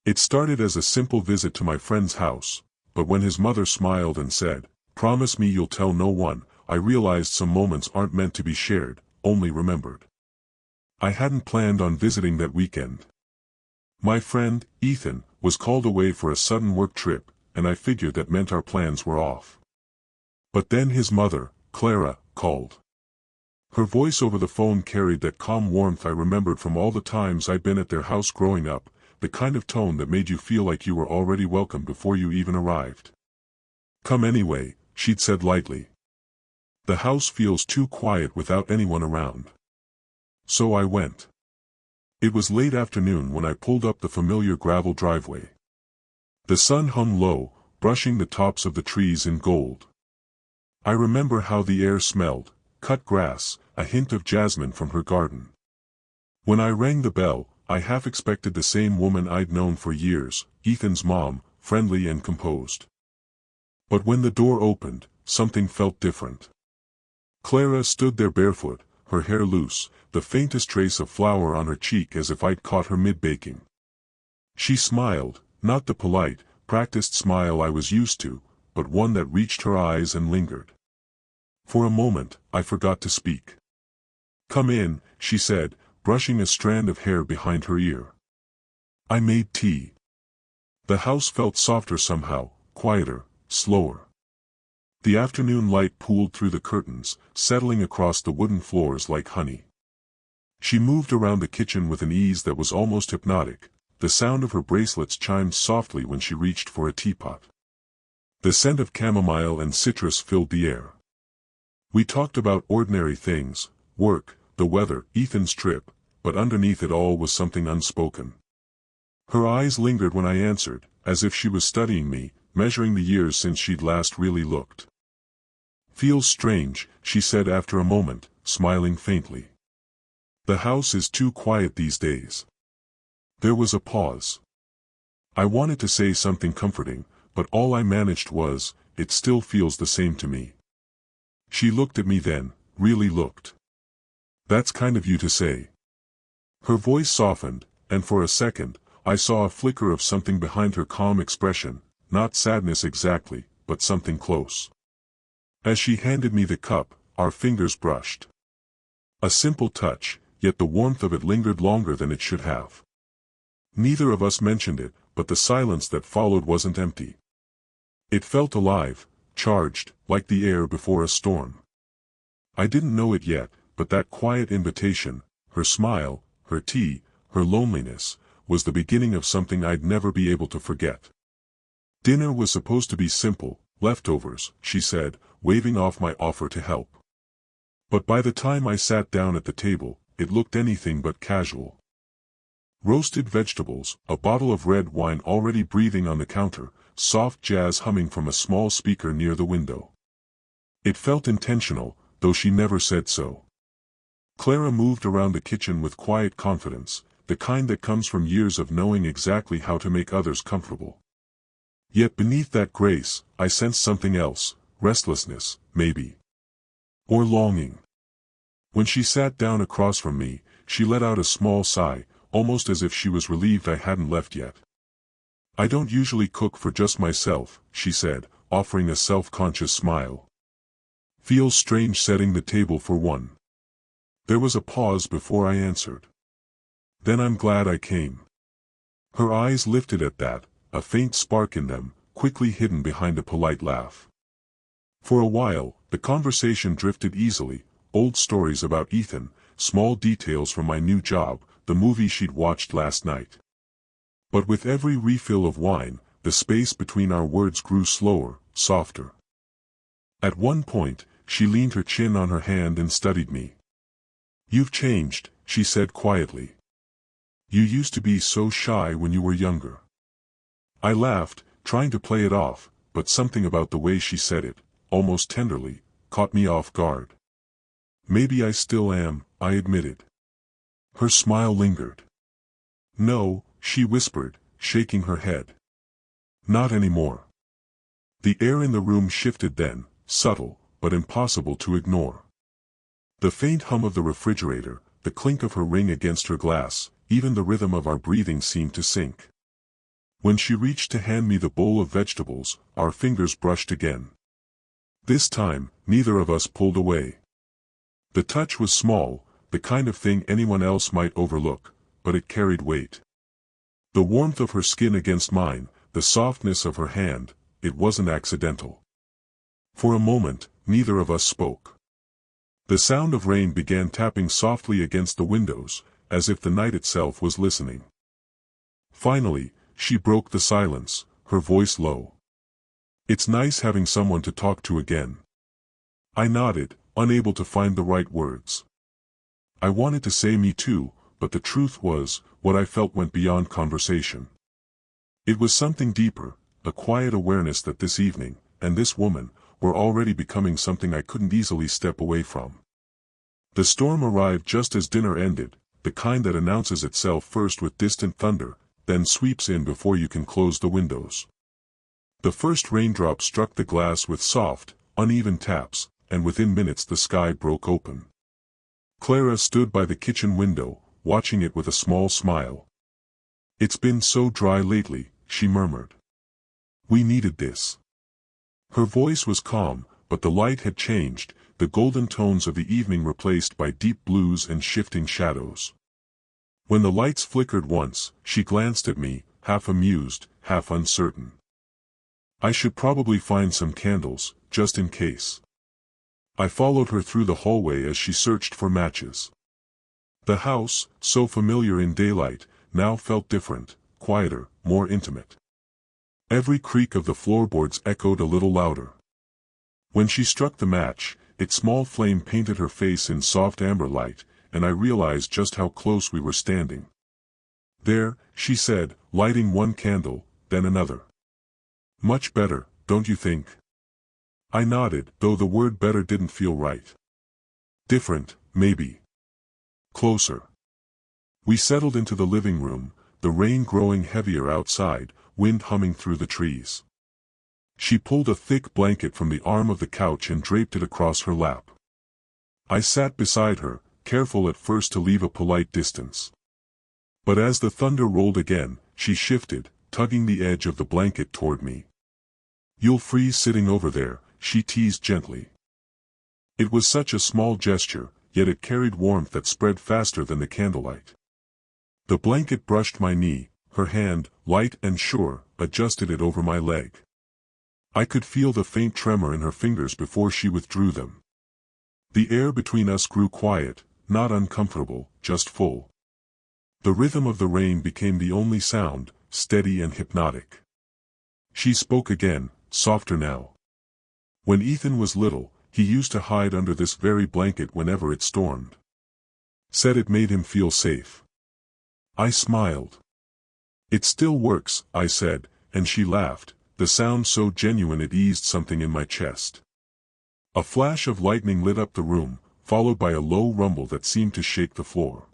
It started as a simple visit to my friend's house, but when his mother smiled and said, "Promise me you'll tell no one," I realized some moments aren't meant to be shared, only remembered. I hadn't planned on visiting that weekend. My friend, Ethan, was called away for a sudden work trip, and I figured that meant our plans were off. But then his mother, Clara, called. Her voice over the phone carried that calm warmth I remembered from all the times I'd been at their house growing up, the kind of tone that made you feel like you were already welcome before you even arrived. "Come anyway," she'd said lightly. "The house feels too quiet without anyone around." So I went. It was late afternoon when I pulled up the familiar gravel driveway. The sun hung low, brushing the tops of the trees in gold. I remember how the air smelled: cut grass, a hint of jasmine from her garden. When I rang the bell, I half expected the same woman I'd known for years, Ethan's mom, friendly and composed. But when the door opened, something felt different. Clara stood there barefoot, her hair loose, the faintest trace of flour on her cheek as if I'd caught her mid-baking. She smiled, not the polite, practiced smile I was used to, but one that reached her eyes and lingered. For a moment, I forgot to speak. "Come in," she said, brushing a strand of hair behind her ear. I made tea. The house felt softer somehow, quieter, slower. The afternoon light pooled through the curtains, settling across the wooden floors like honey. She moved around the kitchen with an ease that was almost hypnotic. The sound of her bracelets chimed softly when she reached for a teapot. The scent of chamomile and citrus filled the air. We talked about ordinary things: work, the weather, Ethan's trip, but underneath it all was something unspoken. Her eyes lingered when I answered, as if she was studying me, measuring the years since she'd last really looked. "Feels strange," she said after a moment, smiling faintly. "The house is too quiet these days." There was a pause. I wanted to say something comforting, but all I managed was, "It still feels the same to me." She looked at me then, really looked. "That's kind of you to say." Her voice softened, and for a second, I saw a flicker of something behind her calm expression, not sadness exactly, but something close. As she handed me the cup, our fingers brushed. A simple touch, yet the warmth of it lingered longer than it should have. Neither of us mentioned it, but the silence that followed wasn't empty. It felt alive, charged, like the air before a storm. I didn't know it yet, but that quiet invitation, her smile, her tea, her loneliness, was the beginning of something I'd never be able to forget. "Dinner was supposed to be simple, leftovers," she said, waving off my offer to help. But by the time I sat down at the table, it looked anything but casual. Roasted vegetables, a bottle of red wine already breathing on the counter, soft jazz humming from a small speaker near the window. It felt intentional, though she never said so. Clara moved around the kitchen with quiet confidence, the kind that comes from years of knowing exactly how to make others comfortable. Yet beneath that grace, I sensed something else: restlessness, maybe. Or longing. When she sat down across from me, she let out a small sigh, almost as if she was relieved I hadn't left yet. "I don't usually cook for just myself," she said, offering a self-conscious smile. "Feels strange setting the table for one." There was a pause before I answered. "Then I'm glad I came." Her eyes lifted at that, a faint spark in them, quickly hidden behind a polite laugh. For a while, the conversation drifted easily: old stories about Ethan, small details from my new job, the movie she'd watched last night. But with every refill of wine, the space between our words grew slower, softer. At one point, she leaned her chin on her hand and studied me. "You've changed," she said quietly. "You used to be so shy when you were younger." I laughed, trying to play it off, but something about the way she said it, almost tenderly, caught me off guard. "Maybe I still am," I admitted. Her smile lingered. "No," she whispered, shaking her head. "Not anymore." The air in the room shifted then, subtle, but impossible to ignore. The faint hum of the refrigerator, the clink of her ring against her glass, even the rhythm of our breathing seemed to sync. When she reached to hand me the bowl of vegetables, our fingers brushed again. This time, neither of us pulled away. The touch was small, the kind of thing anyone else might overlook, but it carried weight. The warmth of her skin against mine, the softness of her hand, it wasn't accidental. For a moment, neither of us spoke. The sound of rain began tapping softly against the windows, as if the night itself was listening. Finally, she broke the silence, her voice low. "It's nice having someone to talk to again." I nodded, unable to find the right words. I wanted to say me too, but the truth was, what I felt went beyond conversation. It was something deeper, a quiet awareness that this evening, and this woman, were already becoming something I couldn't easily step away from. The storm arrived just as dinner ended, the kind that announces itself first with distant thunder, then sweeps in before you can close the windows. The first raindrop struck the glass with soft, uneven taps, and within minutes the sky broke open. Clara stood by the kitchen window, watching it with a small smile. "It's been so dry lately," she murmured. "We needed this." Her voice was calm, but the light had changed, the golden tones of the evening replaced by deep blues and shifting shadows. When the lights flickered once, she glanced at me, half amused, half uncertain. "I should probably find some candles, just in case." I followed her through the hallway as she searched for matches. The house, so familiar in daylight, now felt different, quieter, more intimate. Every creak of the floorboards echoed a little louder. When she struck the match, its small flame painted her face in soft amber light, and I realized just how close we were standing. "There," she said, lighting one candle, then another. "Much better, don't you think?" I nodded, though the word better didn't feel right. "Different, maybe. Closer." We settled into the living room, the rain growing heavier outside, wind humming through the trees. She pulled a thick blanket from the arm of the couch and draped it across her lap. I sat beside her, careful at first to leave a polite distance. But as the thunder rolled again, she shifted, tugging the edge of the blanket toward me. "You'll freeze sitting over there," she teased gently. It was such a small gesture, yet it carried warmth that spread faster than the candlelight. The blanket brushed my knee, her hand, light and sure, adjusted it over my leg. I could feel the faint tremor in her fingers before she withdrew them. The air between us grew quiet, not uncomfortable, just full. The rhythm of the rain became the only sound, steady and hypnotic. She spoke again, softer now. "When Ethan was little, he used to hide under this very blanket whenever it stormed. Said it made him feel safe." I smiled. "It still works," I said, and she laughed, the sound so genuine it eased something in my chest. A flash of lightning lit up the room, followed by a low rumble that seemed to shake the floor.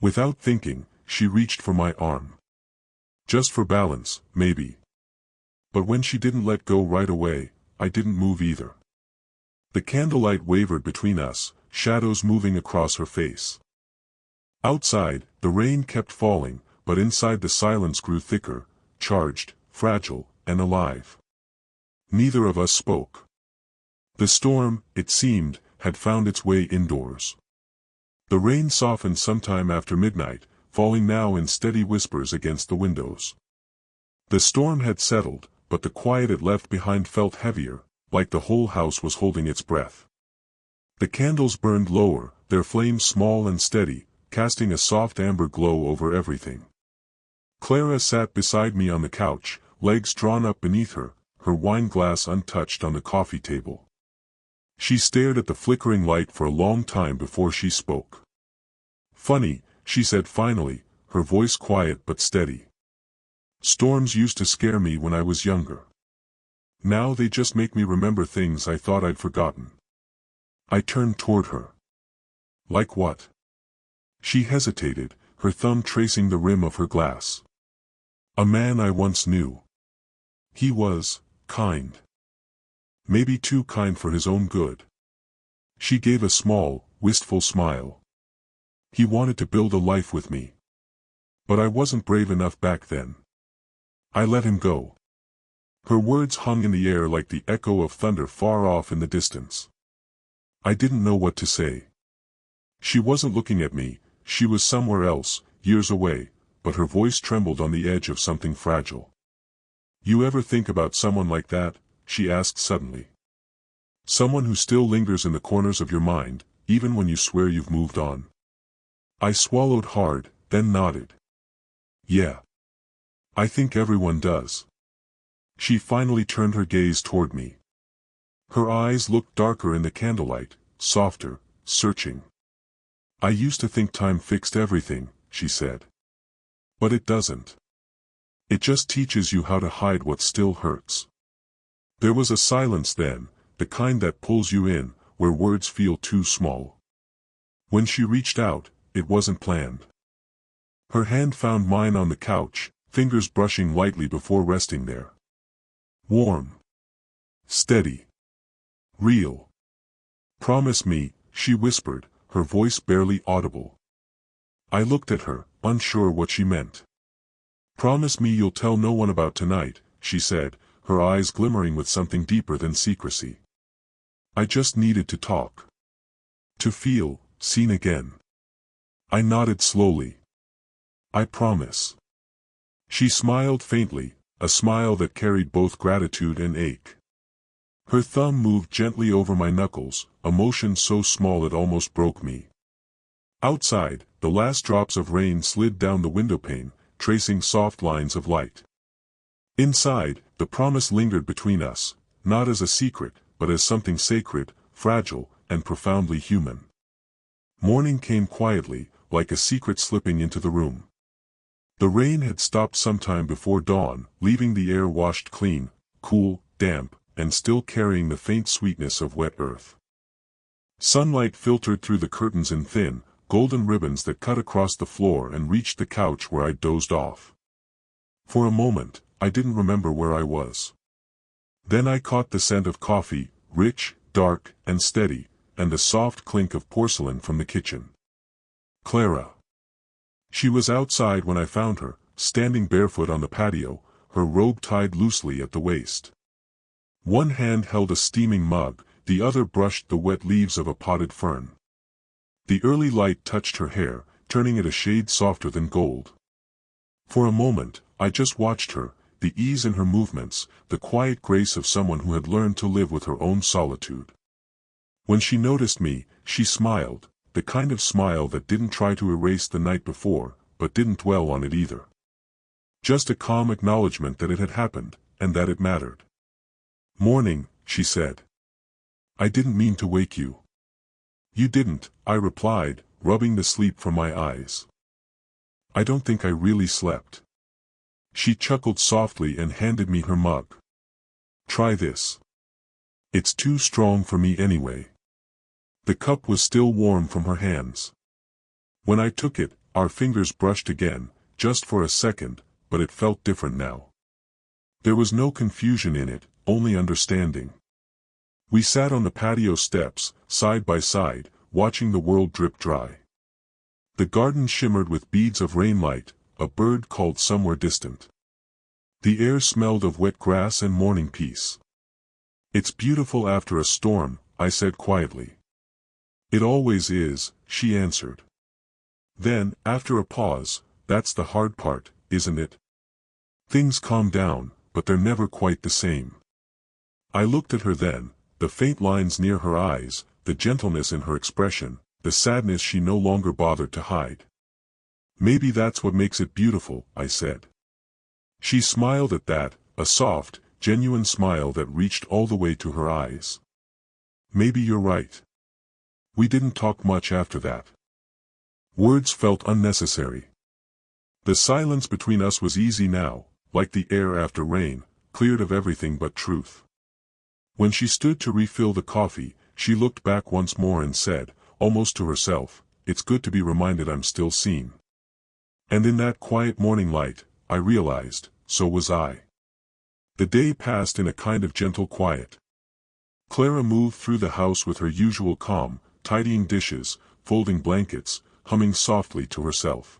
Without thinking, she reached for my arm. Just for balance, maybe. But when she didn't let go right away, I didn't move either. The candlelight wavered between us, shadows moving across her face. Outside, the rain kept falling, but inside the silence grew thicker, charged, fragile, and alive. Neither of us spoke. The storm, it seemed, had found its way indoors. The rain softened sometime after midnight, falling now in steady whispers against the windows. The storm had settled, but the quiet it left behind felt heavier, like the whole house was holding its breath. The candles burned lower, their flames small and steady, casting a soft amber glow over everything. Clara sat beside me on the couch, legs drawn up beneath her, her wine glass untouched on the coffee table. She stared at the flickering light for a long time before she spoke. "Funny," she said finally, her voice quiet but steady. "Storms used to scare me when I was younger. Now they just make me remember things I thought I'd forgotten." I turned toward her. "Like what?" She hesitated, her thumb tracing the rim of her glass. "A man I once knew. He was kind. Maybe too kind for his own good." She gave a small, wistful smile. "He wanted to build a life with me. But I wasn't brave enough back then. I let him go. Her words hung in the air like the echo of thunder far off in the distance. I didn't know what to say. She wasn't looking at me, she was somewhere else, years away, but her voice trembled on the edge of something fragile. You ever think about someone like that? She asked suddenly. Someone who still lingers in the corners of your mind, even when you swear you've moved on. I swallowed hard, then nodded. Yeah. I think everyone does. She finally turned her gaze toward me. Her eyes looked darker in the candlelight, softer, searching. I used to think time fixed everything, she said. But it doesn't. It just teaches you how to hide what still hurts. There was a silence then, the kind that pulls you in, where words feel too small. When she reached out, it wasn't planned. Her hand found mine on the couch, fingers brushing lightly before resting there. Warm. Steady. Real. Promise me, she whispered, her voice barely audible. I looked at her, unsure what she meant. Promise me you'll tell no one about tonight, she said, her eyes glimmering with something deeper than secrecy. I just needed to talk. To feel seen again. I nodded slowly. I promise. She smiled faintly, a smile that carried both gratitude and ache. Her thumb moved gently over my knuckles, a motion so small it almost broke me. Outside, the last drops of rain slid down the windowpane, tracing soft lines of light. Inside, the promise lingered between us, not as a secret, but as something sacred, fragile, and profoundly human. Morning came quietly, like a secret slipping into the room. The rain had stopped sometime before dawn, leaving the air washed clean, cool, damp, and still carrying the faint sweetness of wet earth. Sunlight filtered through the curtains in thin, golden ribbons that cut across the floor and reached the couch where I dozed off. For a moment, I didn't remember where I was. Then I caught the scent of coffee, rich, dark, and steady, and the soft clink of porcelain from the kitchen. Clara. She was outside when I found her, standing barefoot on the patio, her robe tied loosely at the waist. One hand held a steaming mug, the other brushed the wet leaves of a potted fern. The early light touched her hair, turning it a shade softer than gold. For a moment, I just watched her, the ease in her movements, the quiet grace of someone who had learned to live with her own solitude. When she noticed me, she smiled, the kind of smile that didn't try to erase the night before, but didn't dwell on it either. Just a calm acknowledgement that it had happened, and that it mattered. Morning, she said. I didn't mean to wake you. You didn't, I replied, rubbing the sleep from my eyes. I don't think I really slept. She chuckled softly and handed me her mug. Try this. It's too strong for me anyway. The cup was still warm from her hands. When I took it, our fingers brushed again, just for a second, but it felt different now. There was no confusion in it, only understanding. We sat on the patio steps, side by side, watching the world drip dry. The garden shimmered with beads of rainlight, a bird called somewhere distant. The air smelled of wet grass and morning peace. It's beautiful after a storm, I said quietly. It always is, she answered. Then, after a pause, that's the hard part, isn't it? Things calm down, but they're never quite the same. I looked at her then, the faint lines near her eyes, the gentleness in her expression, the sadness she no longer bothered to hide. Maybe that's what makes it beautiful, I said. She smiled at that, a soft, genuine smile that reached all the way to her eyes. Maybe you're right. We didn't talk much after that. Words felt unnecessary. The silence between us was easy now, like the air after rain, cleared of everything but truth. When she stood to refill the coffee, she looked back once more and said, almost to herself, it's good to be reminded I'm still seen. And in that quiet morning light, I realized, so was I. The day passed in a kind of gentle quiet. Clara moved through the house with her usual calm, tidying dishes, folding blankets, humming softly to herself.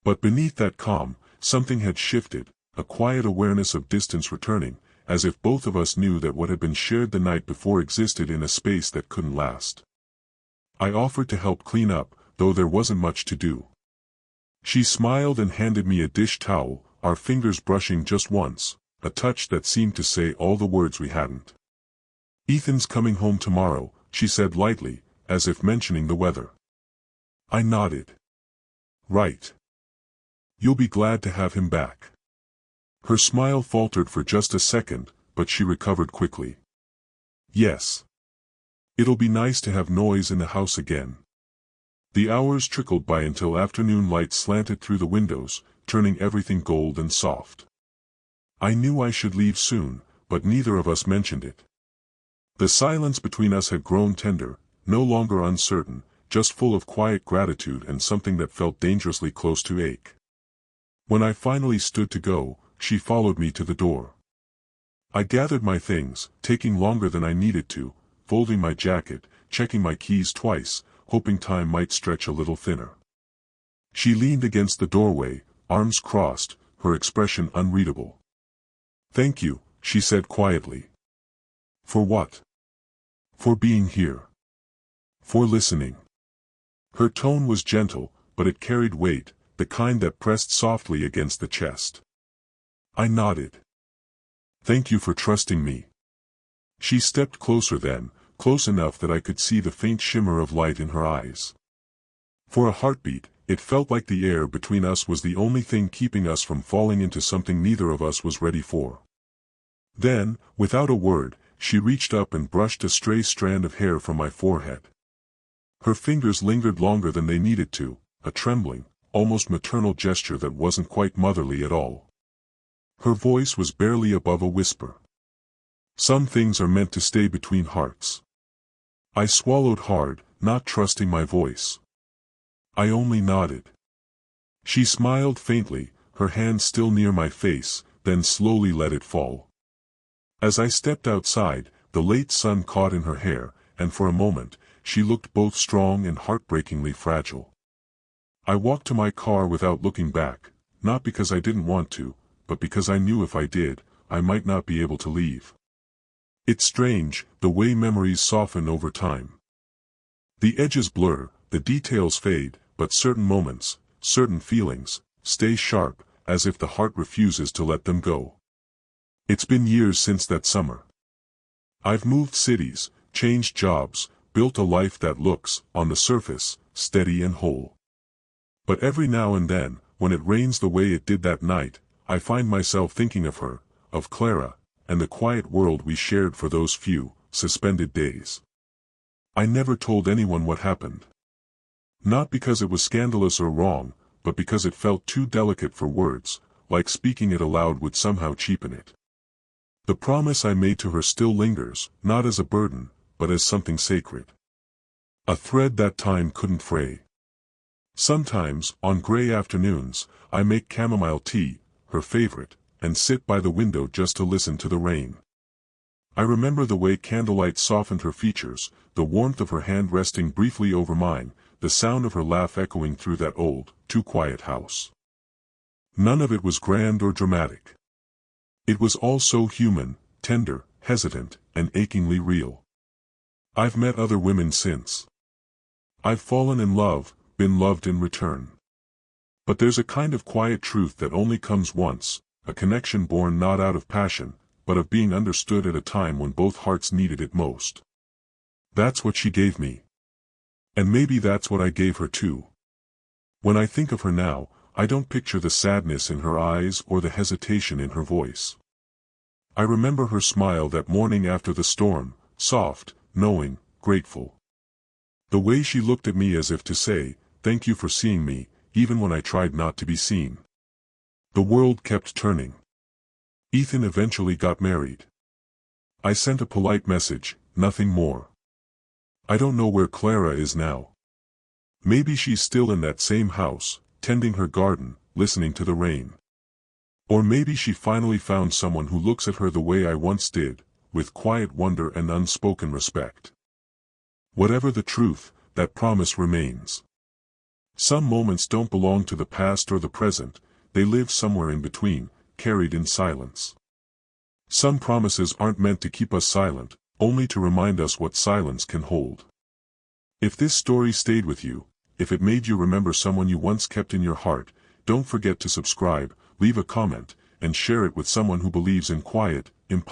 But beneath that calm, something had shifted, a quiet awareness of distance returning, as if both of us knew that what had been shared the night before existed in a space that couldn't last. I offered to help clean up, though there wasn't much to do. She smiled and handed me a dish towel, our fingers brushing just once, a touch that seemed to say all the words we hadn't. "Ethan's coming home tomorrow," she said lightly, as if mentioning the weather. I nodded. "Right. You'll be glad to have him back." Her smile faltered for just a second, but she recovered quickly. "Yes. It'll be nice to have noise in the house again." The hours trickled by until afternoon light slanted through the windows, turning everything gold and soft. I knew I should leave soon, but neither of us mentioned it. The silence between us had grown tender, no longer uncertain, just full of quiet gratitude and something that felt dangerously close to ache. When I finally stood to go, she followed me to the door. I gathered my things, taking longer than I needed to, folding my jacket, checking my keys twice, hoping time might stretch a little thinner. She leaned against the doorway, arms crossed, her expression unreadable. "Thank you," she said quietly. "For what?" "For being here. For listening." Her tone was gentle, but it carried weight, the kind that pressed softly against the chest. I nodded. "Thank you for trusting me." She stepped closer then, close enough that I could see the faint shimmer of light in her eyes. For a heartbeat, it felt like the air between us was the only thing keeping us from falling into something neither of us was ready for. Then, without a word, she reached up and brushed a stray strand of hair from my forehead. Her fingers lingered longer than they needed to, a trembling, almost maternal gesture that wasn't quite motherly at all. Her voice was barely above a whisper. "Some things are meant to stay between hearts." I swallowed hard, not trusting my voice. I only nodded. She smiled faintly, her hand still near my face, then slowly let it fall. As I stepped outside, the late sun caught in her hair, and for a moment, she looked both strong and heartbreakingly fragile. I walked to my car without looking back, not because I didn't want to, but because I knew if I did, I might not be able to leave. It's strange, the way memories soften over time. The edges blur, the details fade, but certain moments, certain feelings, stay sharp, as if the heart refuses to let them go. It's been years since that summer. I've moved cities, changed jobs, built a life that looks, on the surface, steady and whole. But every now and then, when it rains the way it did that night, I find myself thinking of her, of Clara, and the quiet world we shared for those few, suspended days. I never told anyone what happened. Not because it was scandalous or wrong, but because it felt too delicate for words, like speaking it aloud would somehow cheapen it. The promise I made to her still lingers, not as a burden, but as something sacred. A thread that time couldn't fray. Sometimes, on gray afternoons, I make chamomile tea, her favorite, and sit by the window just to listen to the rain. I remember the way candlelight softened her features, the warmth of her hand resting briefly over mine, the sound of her laugh echoing through that old, too quiet house. None of it was grand or dramatic. It was all so human, tender, hesitant, and achingly real. I've met other women since. I've fallen in love, been loved in return. But there's a kind of quiet truth that only comes once, a connection born not out of passion, but of being understood at a time when both hearts needed it most. That's what she gave me. And maybe that's what I gave her too. When I think of her now, I don't picture the sadness in her eyes or the hesitation in her voice. I remember her smile that morning after the storm, soft, knowing, grateful. The way she looked at me as if to say, "Thank you for seeing me, even when I tried not to be seen." The world kept turning. Ethan eventually got married. I sent a polite message, nothing more. I don't know where Clara is now. Maybe she's still in that same house, tending her garden, listening to the rain. Or maybe she finally found someone who looks at her the way I once did, with quiet wonder and unspoken respect. Whatever the truth, that promise remains. Some moments don't belong to the past or the present, they live somewhere in between, carried in silence. Some promises aren't meant to keep us silent, only to remind us what silence can hold. If this story stayed with you, if it made you remember someone you once kept in your heart, don't forget to subscribe, leave a comment, and share it with someone who believes in quiet, impossible.